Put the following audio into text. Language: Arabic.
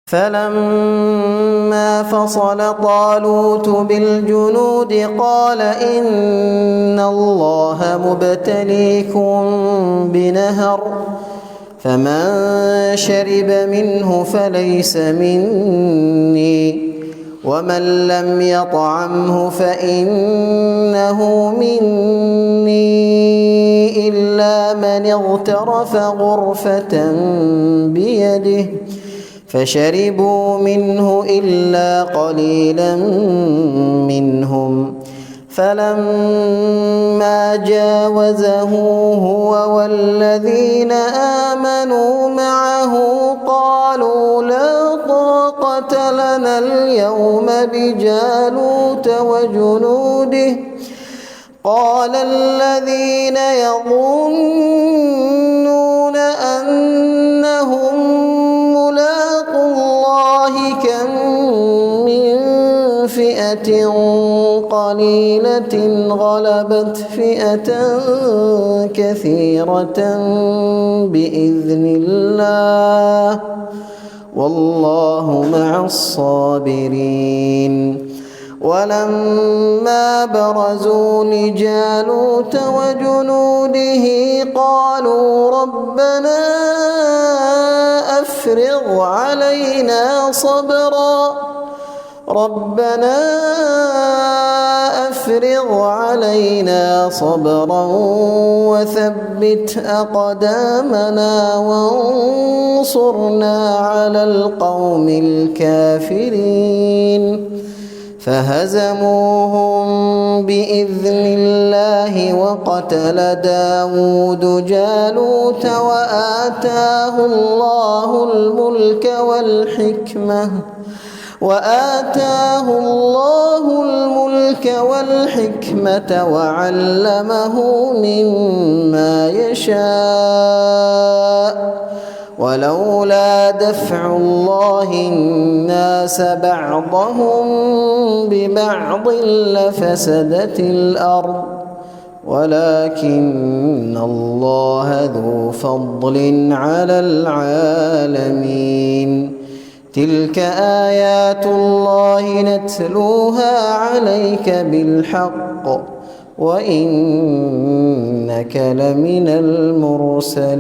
فلما فصل طالوت بالجنود قال إن الله مبتليكم بنهر فمن شرب منه فليس مني ومن لم يطعمه فإنه مني إلا من اغترف غرفة بيده فشربوا منه إلا قليلا منهم فلما جاوزه هو والذين آمنوا معه قالوا لا طاقة لنا اليوم بجالوت وجنوده قال الذين يظنون أنهم ملاقو الله كم من فئة قليلة غلبت فئة كثيرة بإذن الله والله مع الصابرين ولما برزوا لجالوت وجنوده قالوا ربنا أفرغ علينا صبرا وثبت أقدامنا وانصرنا على القوم الكافرين فهزموهم بإذن الله وقتل داود جالوت وآتاه الله الملك والحكمة وعلمه مما يشاء ولولا دفع الله الناس بعضهم ببعض لفسدت الأرض ولكن الله ذو فضل على العالمين تلك آيات الله نتلوها عليك بالحق وإنك لمن المرسلين.